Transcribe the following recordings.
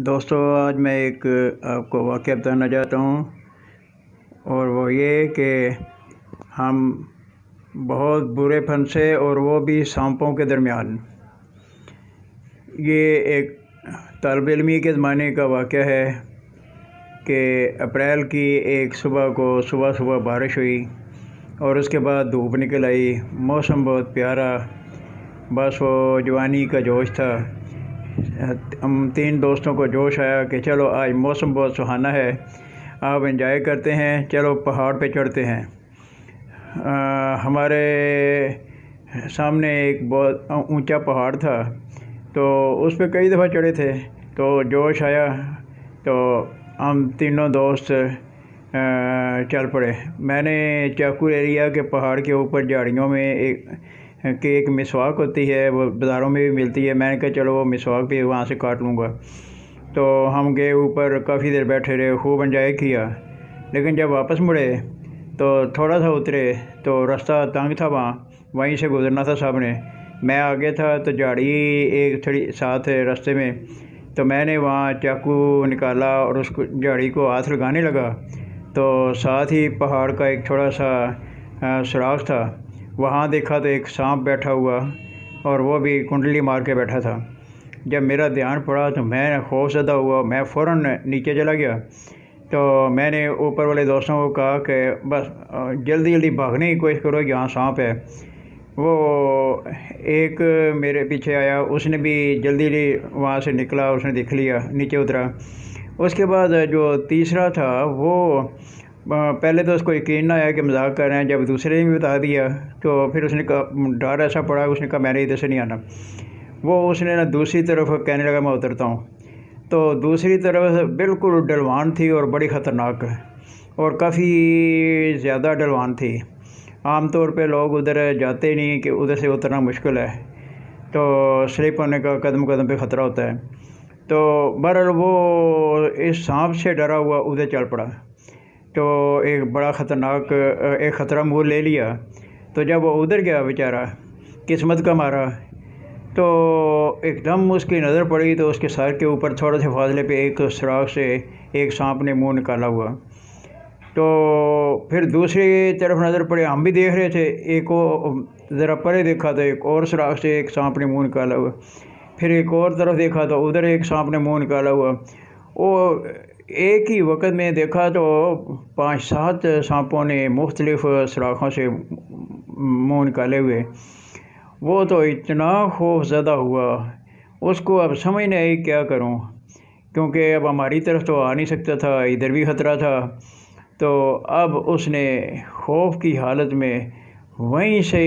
دوستو آج میں ایک آپ کو واقعہ بتانا چاہتا ہوں، اور وہ یہ کہ ہم بہت برے پھنسے، اور وہ بھی سانپوں کے درمیان۔ یہ ایک طالب علمی کے زمانے کا واقعہ ہے کہ اپریل کی ایک صبح کو صبح بارش ہوئی، اور اس کے بعد دھوپ نکل آئی، موسم بہت پیارا، بس وہ جوانی کا جوش تھا۔ ہم تین دوستوں کو جوش آیا کہ چلو آج موسم بہت سہانا ہے، آپ انجوائے کرتے ہیں، چلو پہاڑ پہ چڑھتے ہیں۔ ہمارے سامنے ایک بہت اونچا پہاڑ تھا، تو اس پہ کئی دفعہ چڑھے تھے، تو جوش آیا تو ہم تینوں دوست چل پڑے۔ میں نے چاقو لے لیا کہ پہاڑ کے اوپر جھاڑیوں میں ایک مسواک ہوتی ہے، وہ بازاروں میں بھی ملتی ہے، میں نے کہا چلو وہ مسواک بھی وہاں سے کاٹ لوں گا۔ تو ہم گئے اوپر، کافی دیر بیٹھے رہے، خوب انجوائے کیا، لیکن جب واپس مڑے تو تھوڑا سا اترے تو رستہ تنگ تھا، وہیں سے گزرنا تھا صاحب نے۔ میں آگے تھا تو جھاڑی ایک تھوڑی ساتھ ہے رستے میں، تو میں نے وہاں چاقو نکالا اور اس کو جھاڑی کو ہاتھ لگانے لگا، تو ساتھ ہی پہاڑ کا ایک تھوڑا سا سوراخ تھا، وہاں دیکھا تو ایک سانپ بیٹھا ہوا، اور وہ بھی کنڈلی مار کے بیٹھا تھا۔ جب میرا دھیان پڑا تو میں خوف زدہ ہوا، میں فوراً نیچے چلا گیا۔ تو میں نے اوپر والے دوستوں کو کہا کہ بس جلدی بھاگنے کی کوشش کرو، یہاں سانپ ہے۔ وہ ایک میرے پیچھے آیا، اس نے بھی جلدی وہاں سے نکلا، اس نے دیکھ لیا، نیچے اترا۔ اس کے بعد جو تیسرا تھا وہ پہلے تو اس کو یقین نہ آیا کہ مذاق کر رہے ہیں، جب دوسرے نے بھی بتا دیا تو پھر اس نے کہا، ڈر ایسا پڑا، اس نے کہا میں نے ادھر سے نہیں آنا۔ اس نے دوسری طرف کہنے لگا میں اترتا ہوں، تو دوسری طرف بالکل ڈھلوان تھی اور بڑی خطرناک، اور کافی زیادہ ڈھلوان تھی۔ عام طور پہ لوگ ادھر جاتے نہیں کہ ادھر سے اترنا مشکل ہے، تو سلپ ہونے کا قدم پہ خطرہ ہوتا ہے۔ تو بہرحال وہ اس سانپ سے ڈرا ہوا ادھر چل پڑا، تو ایک بڑا خطرناک ایک خطرہ مول لے لیا۔ تو جب وہ ادھر گیا بیچارہ قسمت کا مارا، تو ایک دم اس کی نظر پڑی تو اس کے سر کے اوپر تھوڑے سے فاصلے پہ ایک سوراخ سے ایک سانپ نے منہ نکالا ہوا۔ تو پھر دوسری طرف نظر پڑی، ہم بھی دیکھ رہے تھے، ایک ذرا پرے دیکھا تو ایک اور سوراخ سے ایک سانپ نے منہ نکالا ہوا، پھر ایک اور طرف دیکھا تو ادھر ایک سانپ نے منہ نکالا ہوا۔ وہ ایک ہی وقت میں دیکھا تو 5-7 سانپوں نے مختلف سوراخوں سے منہ نکالے ہوئے۔ وہ تو اتنا خوف زدہ ہوا، اس کو اب سمجھ نہیں آئی کیا کروں، کیونکہ اب ہماری طرف تو آ نہیں سکتا تھا، ادھر بھی خطرہ تھا۔ تو اب اس نے خوف کی حالت میں وہیں سے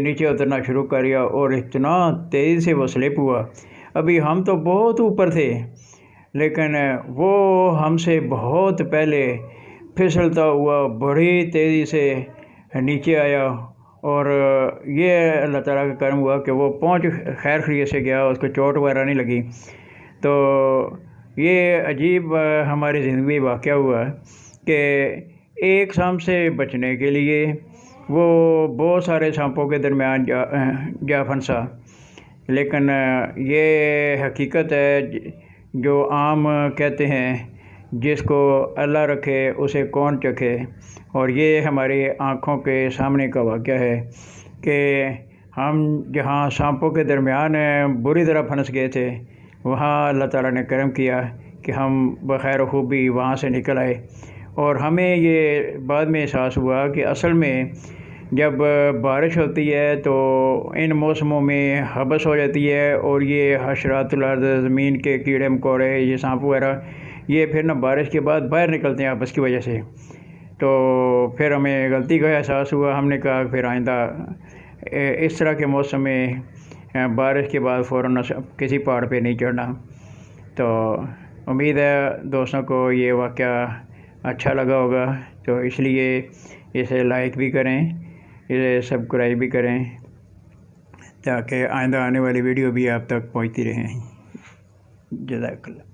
نیچے اترنا شروع کر دیا، اور اتنا تیزی سے وہ سلپ ہوا۔ ابھی ہم تو بہت اوپر تھے، لیکن وہ ہم سے بہت پہلے پھسلتا ہوا بڑی تیزی سے نیچے آیا، اور یہ اللہ تعالیٰ کا کرم ہوا کہ وہ پہنچ خیر خیریت سے گیا، اس کو چوٹ وغیرہ نہیں لگی۔ تو یہ عجیب ہماری زندگی میں واقعہ ہوا کہ ایک سانپ سے بچنے کے لیے وہ بہت سارے سانپوں کے درمیان جا پھنسا، لیکن یہ حقیقت ہے جو عام کہتے ہیں، جس کو اللہ رکھے اسے کون چکھے، اور یہ ہماری آنکھوں کے سامنے کا واقعہ ہے کہ ہم جہاں سانپوں کے درمیان بری طرح پھنس گئے تھے، وہاں اللہ تعالیٰ نے کرم کیا کہ ہم بخیر و خوبی وہاں سے نکل آئے۔ اور ہمیں یہ بعد میں احساس ہوا کہ اصل میں جب بارش ہوتی ہے تو ان موسموں میں حبس ہو جاتی ہے، اور یہ حشرات الارض، زمین کے کیڑے مکوڑے، یہ سانپ وغیرہ، یہ پھر نہ بارش کے بعد باہر نکلتے ہیں حبس کی وجہ سے۔ تو پھر ہمیں غلطی کا احساس ہوا، ہم نے کہا پھر آئندہ اس طرح کے موسم میں بارش کے بعد فوراً کسی پہاڑ پہ نہیں چڑھنا۔ تو امید ہے دوستوں کو یہ واقعہ اچھا لگا ہوگا، تو اس لیے اسے لائک بھی کریں، اسے سبسکرائب بھی کریں، تاکہ آئندہ آنے والی ویڈیو بھی آپ تک پہنچتی رہیں۔ جزاک اللہ۔